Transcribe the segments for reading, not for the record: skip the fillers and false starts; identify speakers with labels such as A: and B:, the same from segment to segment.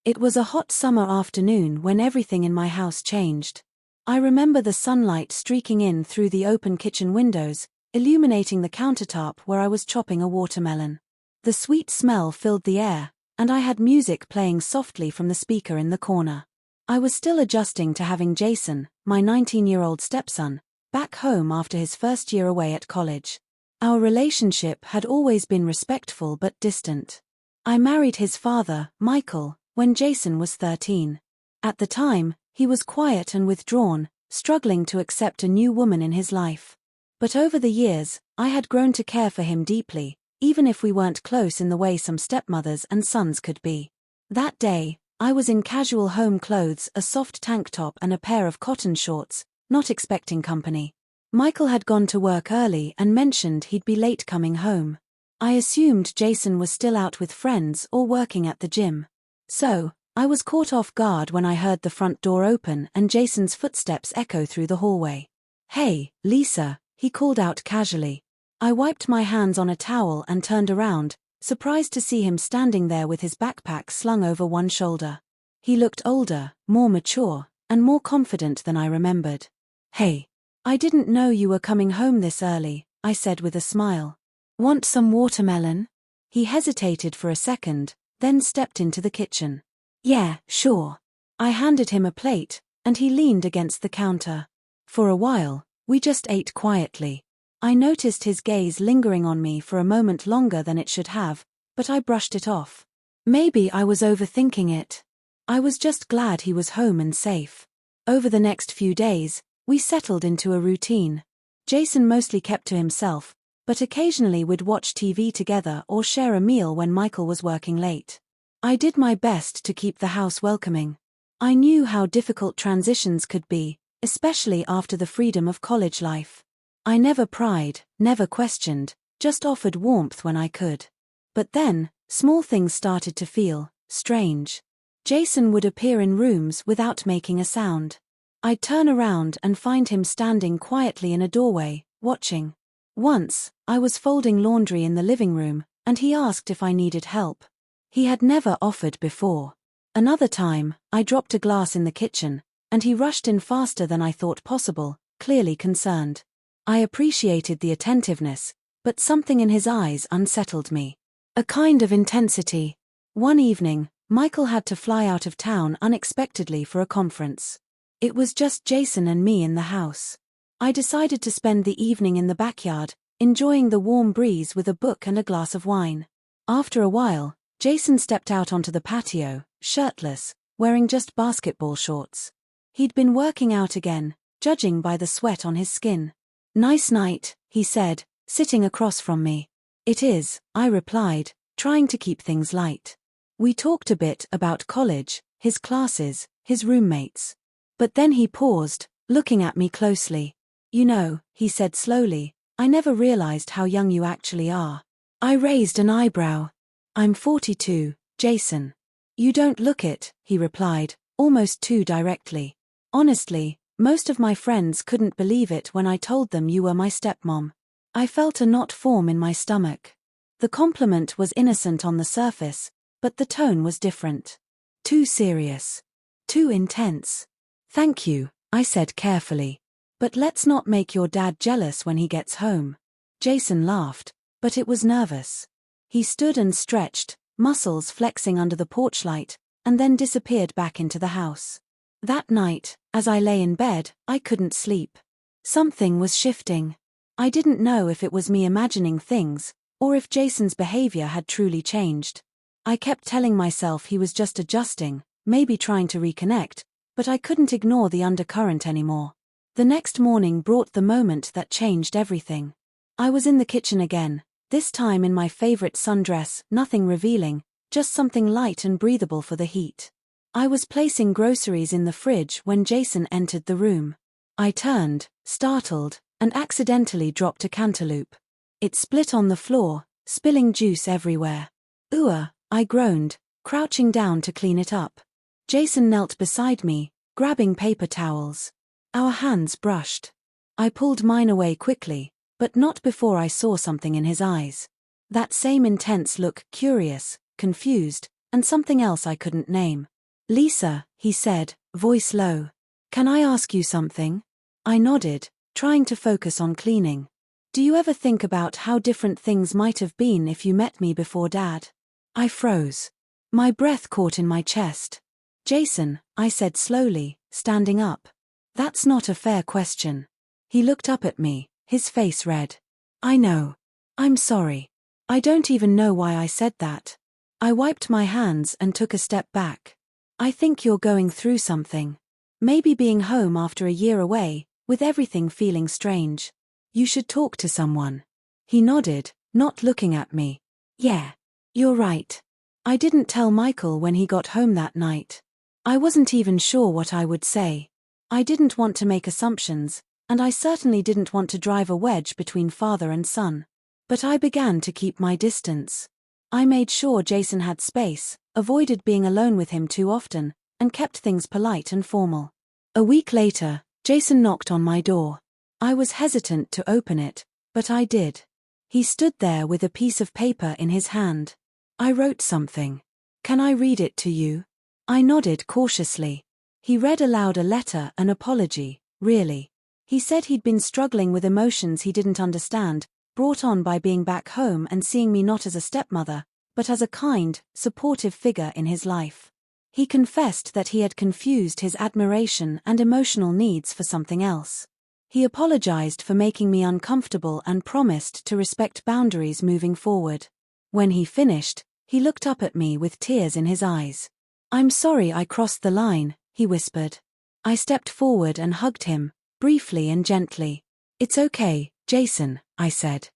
A: It was a hot summer afternoon when everything in my house changed. I remember the sunlight streaking in through the open kitchen windows, illuminating the countertop where I was chopping a watermelon. The sweet smell filled the air, and I had music playing softly from the speaker in the corner. I was still adjusting to having Jason, my 19-year-old stepson, back home after his first year away at college. Our relationship had always been respectful but distant. I married his father, Michael, when Jason was 13. At the time, he was quiet and withdrawn, struggling to accept a new woman in his life. But over the years, I had grown to care for him deeply, even if we weren't close in the way some stepmothers and sons could be. That day, I was in casual home clothes, a soft tank top and a pair of cotton shorts, not expecting company. Michael had gone to work early and mentioned he'd be late coming home. I assumed Jason was still out with friends or working at the gym. So, I was caught off guard when I heard the front door open and Jason's footsteps echo through the hallway. "Hey, Lisa," he called out casually. I wiped my hands on a towel and turned around, surprised to see him standing there with his backpack slung over one shoulder. He looked older, more mature, and more confident than I remembered. "Hey, I didn't know you were coming home this early," I said with a smile. "Want some watermelon?" He hesitated for a second, then stepped into the kitchen. "Yeah, sure." I handed him a plate, and he leaned against the counter. For a while, we just ate quietly. I noticed his gaze lingering on me for a moment longer than it should have, but I brushed it off. Maybe I was overthinking it. I was just glad he was home and safe. Over the next few days, we settled into a routine. Jason mostly kept to himself, but occasionally we'd watch TV together or share a meal when Michael was working late. I did my best to keep the house welcoming. I knew how difficult transitions could be, especially after the freedom of college life. I never pried, never questioned, just offered warmth when I could. But then, small things started to feel strange. Jason would appear in rooms without making a sound. I'd turn around and find him standing quietly in a doorway, watching. Once, I was folding laundry in the living room, and he asked if I needed help. He had never offered before. Another time, I dropped a glass in the kitchen, and he rushed in faster than I thought possible, clearly concerned. I appreciated the attentiveness, but something in his eyes unsettled me. A kind of intensity. One evening, Michael had to fly out of town unexpectedly for a conference. It was just Jason and me in the house. I decided to spend the evening in the backyard, enjoying the warm breeze with a book and a glass of wine. After a while, Jason stepped out onto the patio, shirtless, wearing just basketball shorts. He'd been working out again, judging by the sweat on his skin. "Nice night," he said, sitting across from me. "It is," I replied, trying to keep things light. We talked a bit about college, his classes, his roommates. But then he paused, looking at me closely. "You know," he said slowly, "I never realized how young you actually are." I raised an eyebrow. "I'm 42, Jason." "You don't look it," he replied, almost too directly. "Honestly, most of my friends couldn't believe it when I told them you were my stepmom." I felt a knot form in my stomach. The compliment was innocent on the surface, but the tone was different. Too serious. Too intense. "Thank you," I said carefully. "But let's not make your dad jealous when he gets home." Jason laughed, but it was nervous. He stood and stretched, muscles flexing under the porch light, and then disappeared back into the house. That night, as I lay in bed, I couldn't sleep. Something was shifting. I didn't know if it was me imagining things, or if Jason's behavior had truly changed. I kept telling myself he was just adjusting, maybe trying to reconnect, but I couldn't ignore the undercurrent anymore. The next morning brought the moment that changed everything. I was in the kitchen again, this time in my favorite sundress, nothing revealing, just something light and breathable for the heat. I was placing groceries in the fridge when Jason entered the room. I turned, startled, and accidentally dropped a cantaloupe. It split on the floor, spilling juice everywhere. "Ooh," I groaned, crouching down to clean it up. Jason knelt beside me, grabbing paper towels. Our hands brushed. I pulled mine away quickly, but not before I saw something in his eyes. That same intense look, curious, confused, and something else I couldn't name. Lisa, he said, voice low. Can I ask you something? I nodded, trying to focus on cleaning. Do you ever think about how different things might have been if you met me before Dad? I froze. My breath caught in my chest. Jason, I said slowly, standing up. That's not a fair question. He looked up at me, his face red. I know. I'm sorry. I don't even know why I said that. I wiped my hands and took a step back. I think you're going through something. Maybe being home after a year away, with everything feeling strange. You should talk to someone. He nodded, not looking at me. Yeah. You're right. I didn't tell Michael when he got home that night. I wasn't even sure what I would say. I didn't want to make assumptions, and I certainly didn't want to drive a wedge between father and son. But I began to keep my distance. I made sure Jason had space, avoided being alone with him too often, and kept things polite and formal. A week later, Jason knocked on my door. I was hesitant to open it, but I did. He stood there with a piece of paper in his hand. I wrote something. Can I read it to you? I nodded cautiously. He read aloud a letter, an apology, really. He said he'd been struggling with emotions he didn't understand, brought on by being back home and seeing me not as a stepmother, but as a kind, supportive figure in his life. He confessed that he had confused his admiration and emotional needs for something else. He apologized for making me uncomfortable and promised to respect boundaries moving forward. When he finished, he looked up at me with tears in his eyes. I'm sorry I crossed the line, he whispered. I stepped forward and hugged him, briefly and gently. It's okay, Jason, I said.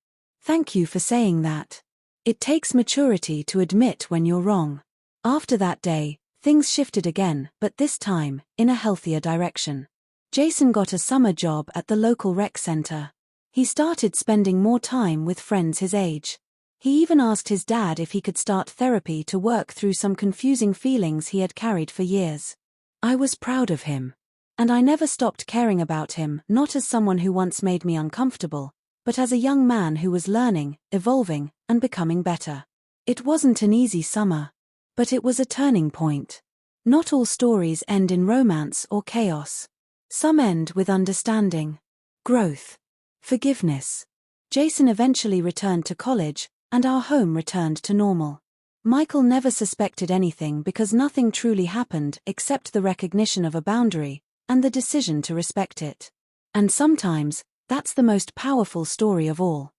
A: Thank you for saying that. It takes maturity to admit when you're wrong. After that day, things shifted again, but this time, in a healthier direction. Jason got a summer job at the local rec center. He started spending more time with friends his age. He even asked his dad if he could start therapy to work through some confusing feelings he had carried for years. I was proud of him. And I never stopped caring about him, not as someone who once made me uncomfortable, but as a young man who was learning, evolving, and becoming better. It wasn't an easy summer. But it was a turning point. Not all stories end in romance or chaos. Some end with understanding, growth, forgiveness. Jason eventually returned to college, and our home returned to normal. Michael never suspected anything because nothing truly happened except the recognition of a boundary, and the decision to respect it. And sometimes, that's the most powerful story of all.